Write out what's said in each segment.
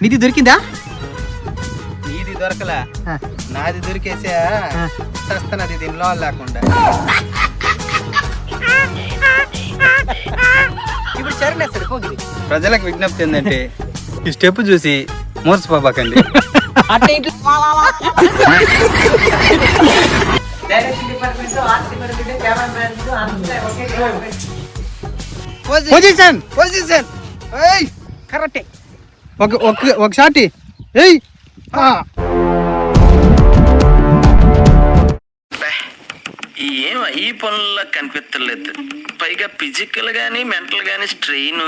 నీది దొరికిందా? నీది దొరకలా, నాది దొరికేసా. చస్తున్నది దీనిలో లేకుండా. ఇప్పుడు చరణేస్తాడు పోగిరి. ప్రజలకు విజ్ఞప్తి ఏంటంటే ఈ స్టెప్ చూసి మోసపోబాకండి. పొజిషన్ పొజిషన్ కరెక్టే. ఒక షాట్ ఏయ్. ఏం ఈ పనుల్లో కనిపించలేదు. పైగా ఫిజికల్ గానీ మెంటల్ గానీ స్ట్రెయిన్.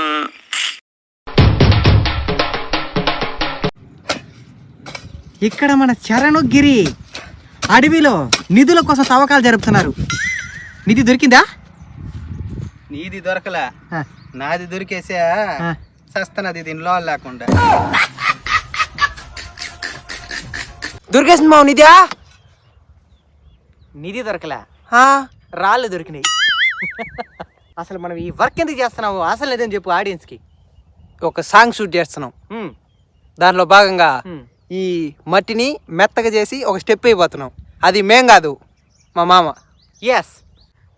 ఇక్కడ మన చరణగిరి అడవిలో నిధుల కోసం తవ్వకాలు జరుపుతున్నారు. నిధి దొరికిందా? నీది దొరకలా, నాది దొరికేసా. చస్తున్నది దీనిలో లేకుండా. దొరికేసింది మావు నిధా? నిధి దొరకలా, రాళ్ళు దొరికినాయి. అసలు మనం ఈ వర్క్ ఎందుకు చేస్తున్నావు అసలు లేదని చెప్పు ఆడియన్స్కి. ఒక సాంగ్ షూట్ చేస్తున్నాం. దానిలో భాగంగా ఈ మట్టిని మెత్తగా చేసి ఒక స్టెప్ అయిపోతున్నాం. అది మేం కాదు, మా మామ. ఎస్,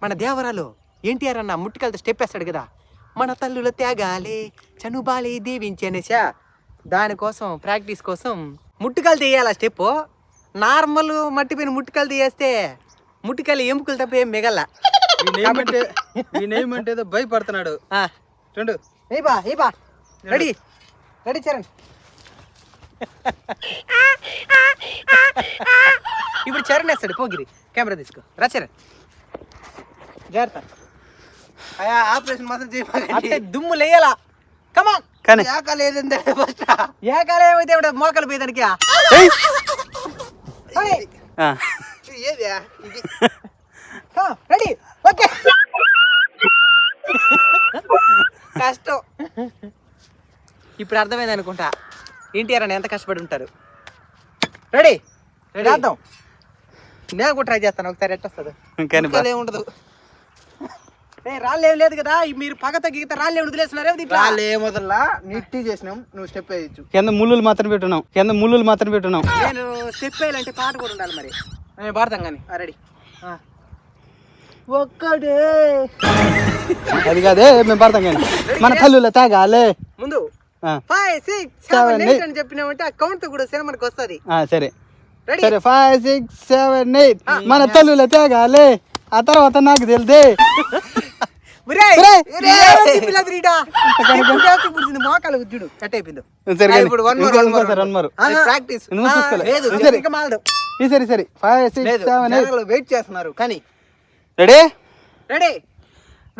మన దేవరాలు ఎన్టీఆర్ అన్న ముట్టుకెళ్తే స్టెప్ వేస్తాడు కదా, మన తల్లుల త్యాగాలే చనుబాలి దీవించి అనేసా. దానికోసం ప్రాక్టీస్ కోసం ముట్టుకలు తీయాలి. స్టెప్ నార్మల్ మట్టి పైన ముట్టుకలు తీయేస్తే ముట్టుకలు ఎముకలు తప్ప ఏం మిగల. నేనేమంటే ఏదో భయపడుతున్నాడు. చూడు రెడీ రెడీ చరణ్. ఇప్పుడు చరణ్ వేస్తాడు పోగిరి. కెమెరా తీసుకో రా చరణ్. జాగ్రత్త, ఆపరేషన్ మాత్రం అంటే దుమ్ము లేయాలా. కమాన్. కానీ ఏకాలేదంటే ఫస్ట్ ఏకాలే ఏమైతే ఇప్పుడు మోకలు పోయేదానికి. Ready okay. కష్టం ఇప్పుడు అర్థమైంది అనుకుంటా ఎన్టీఆర్ అని ఎంత కష్టపడి ఉంటారు. రెడీ చేద్దాం. నేను కూడా ట్రై చేస్తాను ఒకసారి. ఎట్ట వస్తుంది? ఉండదు. రాళ్ళు ఏం లేదు కదా, మీరు పగ తగ్గితే రాళ్ళు ఏమి వదిలేస్తున్నారే? రాళ్ళు ఏం వదల్లా, నీట్ చేసినాం. నువ్వు స్టెప్ వేయచ్చు. కింద ముళ్ళులు మాత్రం పెట్టున్నాం. నేను స్టెప్ వేయాలంటే పాట కూడా ఉండాలి. మరి మేము పాడతాం కానీ. రెడీ. ఒక్కడే అది కాదే, మేము పాడతాం కానీ. మన తల్లుల తాగాలే. ముందు 5 6 7 8 అని చెప్పినామంటే ఆ కౌంట్ కూడా మనకు వస్తుంది. సరే సరే 5 6 7 8 మన తల్లుల తాగాలే. ఆ తర్వాత నాకు తెలిదే మోకాలు ఉద్యుడు కట్ అయిపోయింది. ఇప్పుడు ప్రాక్టీస్ సరే 5 6 7 8 వెయిట్ చేస్తున్నారు కానీ. రెడీ రెడీ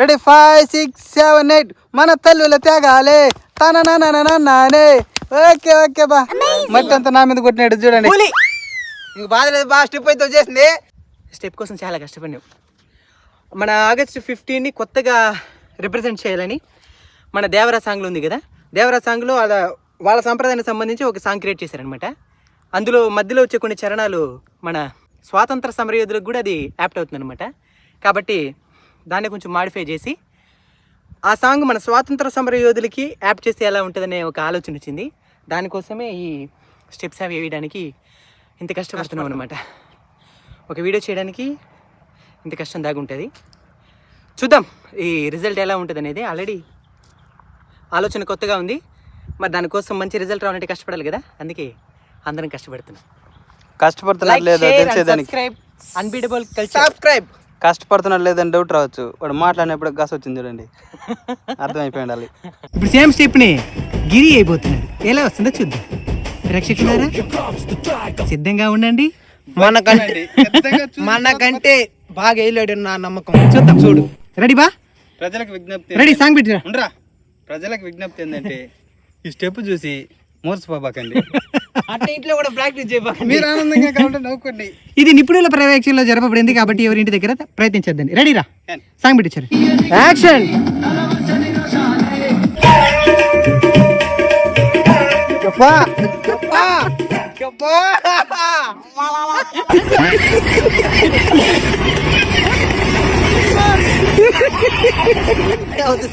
రెడీ 5 6 7 8 మన తల్లుల త్యాగాలే తననే. ఓకే ఓకే బా. మట్టి అంతా నా మీద కొట్టినాడు చూడండి. నీకు బాధ లేదు బా. స్టెప్ అయితే వచ్చేసింది. స్టెప్ కోసం చాలా కష్టపడినాం. మన ఆగస్ట్ 15ని కొత్తగా రిప్రజెంట్ చేయాలని మన దేవరా సాంగ్లో ఉంది కదా, దేవరా సాంగ్లో వాళ్ళ సంప్రదాయానికి సంబంధించి ఒక సాంగ్ క్రియేట్ చేశారనమాట. అందులో మధ్యలో వచ్చే కొన్ని చరణాలు మన స్వాతంత్ర సమరయోధులకు కూడా అది యాప్ట్ అవుతుంది అనమాట. కాబట్టి దాన్ని కొంచెం మాడిఫై చేసి ఆ సాంగ్ మన స్వాతంత్ర సమరయోధులకి యాప్ట్ చేస్తే ఎలా ఉంటుందనే ఒక ఆలోచన వచ్చింది. దానికోసమే ఈ స్టెప్స్ అవి వేయడానికి ఇంత కష్టపడుతున్నాం అనమాట. ఒక వీడియో చేయడానికి ఇంత కష్టం దాగి ఉంటుంది. చూద్దాం ఈ రిజల్ట్ ఎలా ఉంటుంది అనేది. ఆల్రెడీ ఆలోచన కొత్తగా ఉంది. మరి దానికోసం మంచి రిజల్ట్ రావాలంటే కష్టపడాలి కదా, అందుకే అందరం కష్టపడుతున్నాం. కష్టపడుతున్నారు లేదో తెలిసేదానికి అన్బీటబుల్ కల్చర్ సబ్స్క్రైబ్. కష్టపడుతున్నారు లేదని డౌట్ రావచ్చు. వాడు మాట్లాడినప్పుడు గస్ వచ్చింది చూడండి, అర్థమైపోయి ఉండాలి. ఇప్పుడు సేమ్ స్టెప్ని గిరి అయిపోతున్నాడు. ఎలా వస్తుందో చూద్దాం. ప్రేక్షకులారా సిద్ధంగా ఉండండి. మనకంటే బాగా వేయలేడు నా నమ్మకం. చూద్దాం. చూడు రెడీ బా. ప్రజలకు విజ్ఞప్తి, రెడీ సాంగ్ పెట్టిరా. ప్రజలకు విజ్ఞప్తి ఏంటంటే ఈ స్టెప్ చూసి మోసపోబాకండి. అంటే ఇంట్లో కూడా ప్రాక్టీస్ చేయబాకండి. మీరు ఆనందంగా కావాలంటే నవ్వుకోండి. ఇది నిపుణుల పర్యవేక్షణలో జరపబడింది కాబట్టి ఎవరింటి దగ్గర ప్రయత్నించద్దండి. రెడీరా సాంగ్ పెట్టించారు. యాక్షన్.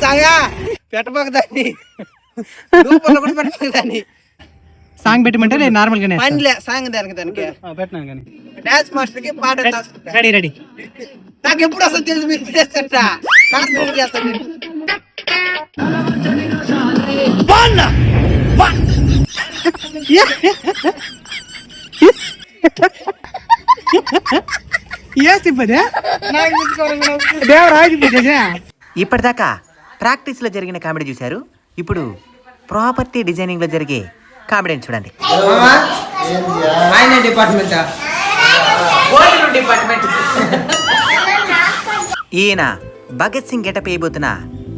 సాగా పెట్టబాక దాన్ని, పెట్టబాక దాన్ని. సాంగ్ పెట్టమంటే నేను నార్మల్ గానే పనిలే సాంగ్ దానికి పెట్టినాను కానీ డాన్స్ మాస్టర్ కి పాట రెడీ రెడీ. నాకు ఎప్పుడు అసలు తెలుసు మీరు చేస్తారట నాకు చేస్తాను ఇప్పటిదాకా ప్రాక్టీస్ లో జరిగిన కామెడీ చూశారు. ఇప్పుడు ప్రాపర్టీ డిజైనింగ్ లో జరిగే కామెడీని చూడండి. ఆయన డిపార్ట్మెంట్ ఈయన భగత్ సింగ్ గెటప్ వేయబోతున్న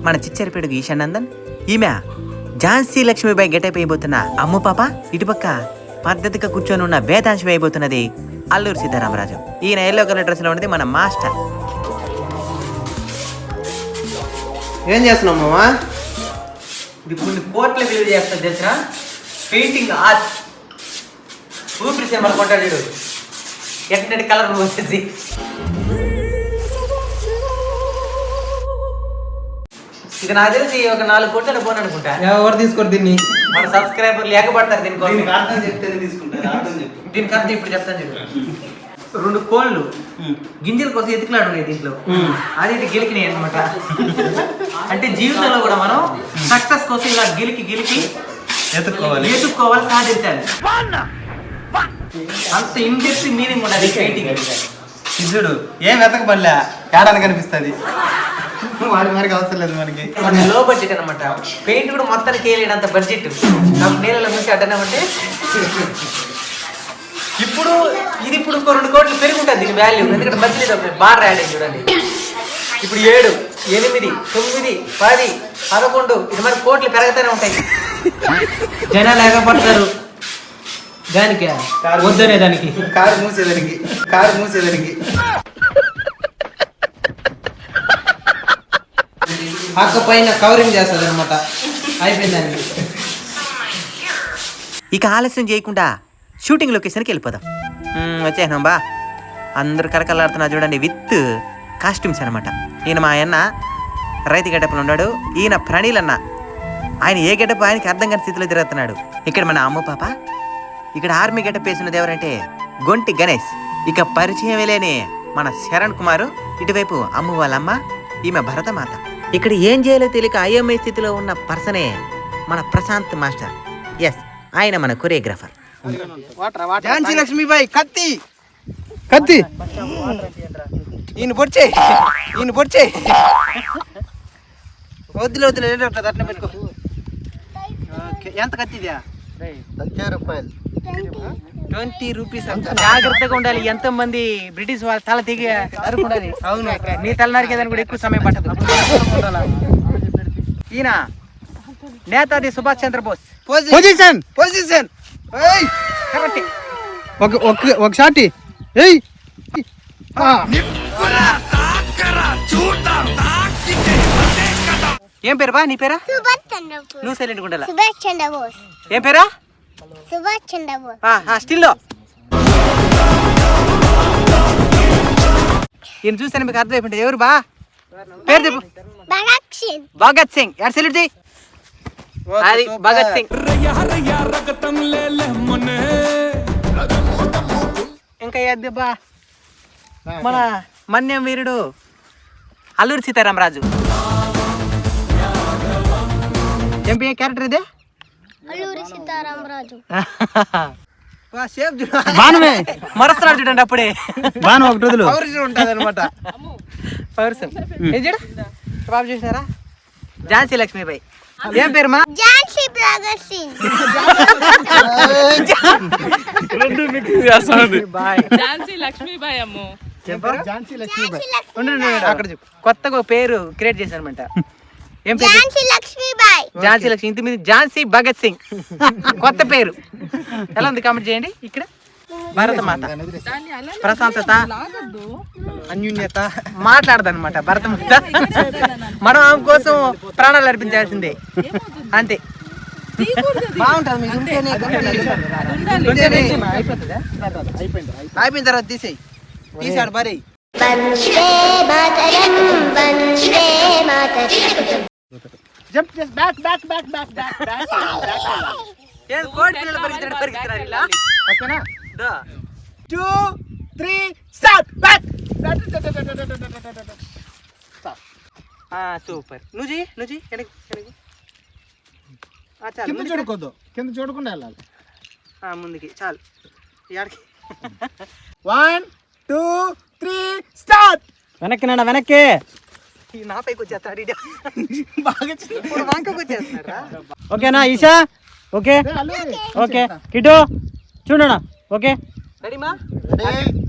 మన చిచ్చరిపేడుగు ఈశానందన్, ఈమె ఝాన్సీ లక్ష్మీబాయి గెటప్ వేయబోతున్న అమ్ము పాప, ఇటుపక్క పద్ధతిగా కూర్చొని ఉన్న వేదాంశ వేయబోతున్నది అల్లూరి సీతారామరాజు. ఈయన ఎల్లో కలర్ డ్రెస్ లో ఉన్నది మన మాస్టర్. ఏం చేస్తున్నావు మామా? ఇది కొన్ని కోట్ల విలువ చేస్తుంది తెలిసిన పెయింటింగ్ ఆర్ట్. ఊపిరి సినిమాలు కొంటాడు వీడు. ఎక్కడి కలర్ వచ్చేసి ఇక నాకు తెలిసి ఒక 4 కోట్ల పోను అనుకుంటా. ఎవరు తీసుకోరు దీన్ని? మన సబ్స్క్రైబర్ లేకపోతారు దీనికోసం. చెప్తే దీనికి అర్థం ఇప్పుడు చెప్తాను చెప్పు. 2 కోళ్ళు గింజల కోసం ఎతికిలాడున్నాయి దీంట్లో. అది ఇటు గెలికినాయి అనమాట. అంటే జీవితంలో కూడా మనం సక్సెస్ కోసం ఇలా గెలికి ఎత్తుక్కోవాలి, సాధించాలి. అంత ఇండెప్త్ మీనింగ్ ఉన్నది పెయింటింగ్. చూడు ఏం వెతకబడలే ఏడాది కనిపిస్తుంది. వాడి మరికి అవసరం లేదు మనకి. లో బడ్జెట్ అనమాట. పెయింట్ కూడా మొత్తానికి వేయలేనంత బడ్జెట్. నాకు నీళ్ళలో ముంచి అడ్డనామంటే ఇప్పుడు ఇంకో 2 కోట్లు పెరుగుంటుంది దీని వాల్యూ. ఎందుకంటే మధ్యలో బాగా యాడ్ అయింది చూడండి. ఇప్పుడు 7, 8, 9, 10, 11 ఇది మరి కోట్లు పెరుగుతూనే ఉంటాయి. జనాలు ఎగపడతారు దానికి వద్దనే దానికి. కారు మూసేదానికి పక్క పైన కవరింగ్ చేస్తుంది అనమాట. అయిపోయిందానికి. ఇక ఆలస్యం చేయకుండా షూటింగ్ లొకేషన్కి వెళ్ళిపోదాం. వచ్చేసాం బా. అందరూ కరకలాడుతున్నారు చూడండి విత్ కాస్ట్యూమ్స్ అనమాట. ఈయన మా అన్న రైతు గెటప్లో ఉన్నాడు. ఈయన ప్రణీల్ అన్న. ఆయన ఏ గెటప్ ఆయనకి అర్థం కాని స్థితిలో తిరుగుతున్నాడు. ఇక్కడ మన అమ్మ పాప. ఇక్కడ ఆర్మీ గెటప్ వేసినది ఎవరంటే గొంటి గణేష్. ఇక పరిచయం లేని మన శరణ్ కుమారు. ఇటువైపు అమ్ము వాళ్ళమ్మ, ఈమె భరతమాత. ఇక్కడ ఏం చేయాలో తెలియక అయోమయ స్థితిలో ఉన్న పర్సనే మన ప్రశాంత్ మాస్టర్. ఎస్, ఆయన మన కొరియోగ్రాఫర్. ఝాన్సీ లక్ష్మీబాయి కత్తి ఈయన పొడిచే వద్దులే అట్లా పెట్టుకో. ఎంత కత్తిదా? 20 రూపీస్. జాగ్రత్తగా ఉండాలి. ఎంతో మంది బ్రిటిష్ వాళ్ళ తల తెగి నరుకుండాలి. అవును, నీ తల నరికేదానికి కూడా ఎక్కువ సమయం పట్టదు. ఈయన నేతాజీ సుభాష్ చంద్రబోస్. Position correct. ఒక షాట్ ఏయ్. ఏం పేరు బా నీ పేరా? సుభాష్ చంద్రబోస్. నువ్వు సైలెంట్ ఉండాలి. సుభాష్ చంద్రబోస్. ఏం పేరా? సుభాష్ చంద్రబోస్. స్టిల్లో ఈయన చూసాను మీకు అర్థమైపోయింది. ఎవరు బా పేరు చెప్పు. భగత్ సింగ్. భగత్ సింగ్. యాడ్ సెల్యూట్ చేయి. అది భగత్ సింగ్. ఇంకా ఏది బా మన మన్యం వీరుడు అల్లూరి సీతారామరాజు. ఎంపీ క్యారెక్టర్ ఇదే అల్లూరి సీతారామరాజు. బాణమే మరస్తున్నాడు చూడండి. అప్పుడే బాణం ఒకటి వదులు ఉంటుంది అనమాట. పౌరుషం ఏం చూడు బాబు చూసినారా? ఝాన్సీ లక్ష్మీబాయి. ఏం పేరు మా? ఝాన్సీ భగత్ సింగ్. ఝాన్సీ లక్ష్మీబాయి అమ్ము. అక్కడ చెప్పు. కొత్తగా ఒక పేరు క్రియేట్ చేశారనమాట. ఏం పేరు? ఝాన్సీ లక్ష్మీబాయి. ఝాన్సీ లక్ష్మి. ఇంటి మీద ఝాన్సీ భగత్ సింగ్. కొత్త పేరు. ఎలా ఉంది కామెంట్ చేయండి. ఇక్కడ భరతమాత, ప్రశాంతత, అన్యూన్యత మాట్లాడదన్నమాట భరతమాత. మనం ఆమె కోసం ప్రాణాలు అర్పించాల్సిందే. అంతే. బాగుంటుంది. అయిపోయిన తర్వాత తీసాడు మరి. వందే మాతరం, వందే మాతరం. జంప్ బ్యాక్ ఏం కోడి పిల్లలు పరిగెత్తారు ఇలా ఓకేనా దా 2 3 స్టార్ట్ బ్యాక్ సూపర్ నువ్వు చెయ్యి వెనక్కి చాలు కింద చూడకూడదు కింద చూడకుండా వెళ్ళాలి ముందుకి చాలు ఎక్కడికి 1 2 3 స్టార్ట్ వెనక్కి నాన్న వెనక్కి. ఈ నా పైకి వచ్చేస్తాడు ఇటు. బాగా ఇప్పుడు వంకకు వచ్చేస్తున్నారా ఓకేనా ఈషా? ఓకే ఓకే కిటు చూడనా? ఓకే రెడీ మా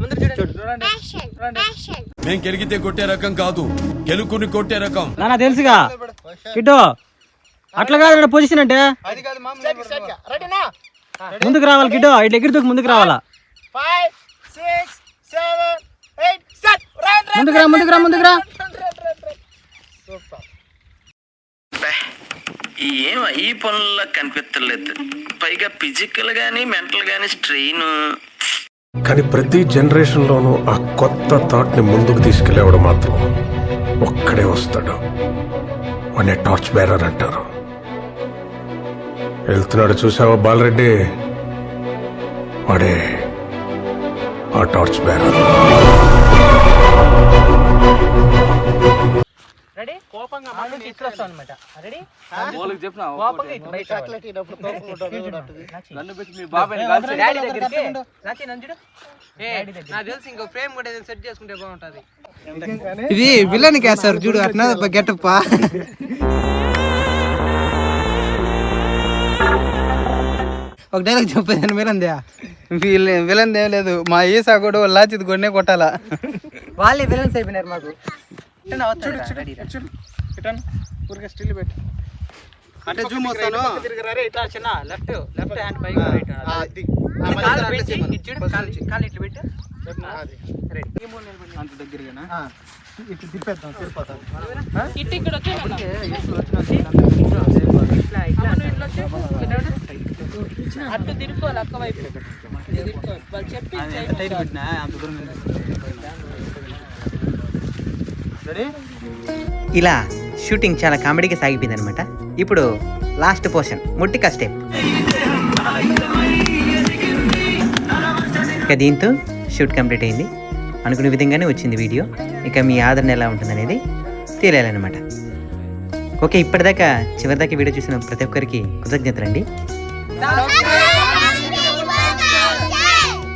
ముందు చూడండి యాక్షన్ మేం గెలిగితే కొట్టే రకం కాదు, గెలుకుని కొట్టే రకం. నాన్న తెలుసుగా కిటు. అట్లా కాదు పొజిషన్ అంటే అది కాదు మామ రెడీనా ముందుకు రావాలి కిటు. ఇట్లా ఎగిరి దూకి ముందుకు రావాలా. 5 6 7 8 స్టార్ట్ ముందుకు రా ఏం ఈ పనుల్లో కనిపించలేదు. పైగా ఫిజికల్ గానీ మెంటల్ గానీ స్ట్రెయిన్. కానీ ప్రతి జనరేషన్లోనూ ఆ కొత్త థాట్ని ముందుకు తీసుకెళ్ళేవాడు మాత్రం ఒక్కడే వస్తాడు. వాడిని టార్చ్ బేరర్ అంటారు. వెళ్తున్నాడు చూసావా బాలరెడ్డి? వాడే ఆ టార్చ్ బేరర్. రెడీ కోపంగా మనం ఇట్లా వస్తాం అనమాట. రెడీ కోపంగా ఇటు బయట డాడీ దగ్గరికి నాకి నంజుడు. నాకు తెలిసి ఇంకో ఫ్రేమ్ కూడా సెట్ చేసుకుంటే బాగుంటది. ఇది విలన్ కేస్తారు చూడు అట్నా గెటప్. ఒక డైలాగ్ చెప్పేదాన్ని విలన్ ఏం లేదు. మా ఈసా కూడా లాచిది కొన్నే కొట్టాలా. వాళ్ళే విలన్స్ అయిపోయినారు మాకు. స్టిల్ పెట్టి అంటే జూమ్ వస్తాను. ఇట్లా చిన్న లెఫ్ట్ హ్యాండ్ పైకి రైట్ కాలు పెట్టి ఇటు చూడు, కాలు ఇట్లా పెట్టు. రెడీ ఈ మూడు నిలబడి అంత దగ్గరగానా ఇటు తిప్పేద్దాం తిరిగిపోతాం. ఇటు ఇక్కడ వచ్చే అటు తిరుక్కోవాలి అక్క వైపు తిరుక్కోవాలి. వాళ్ళు చెప్పి టైర్ పెట్టినా అంత దూరం రెడీ. ఇలా షూటింగ్ చాలా కామెడీగా సాగిపోయింది అనమాట. ఇప్పుడు లాస్ట్ పోర్షన్ ముట్టిక స్టెప్. ఇక దీంతో షూట్ కంప్లీట్ అయింది. అనుకునే విధంగానే వచ్చింది వీడియో. ఇక మీ ఆదరణ ఎలా ఉంటుందనేది తెలియాలన్నమాట. ఓకే, ఇప్పటిదాకా చివరిదాకా వీడియో చూసిన ప్రతి ఒక్కరికి కృతజ్ఞతలండి.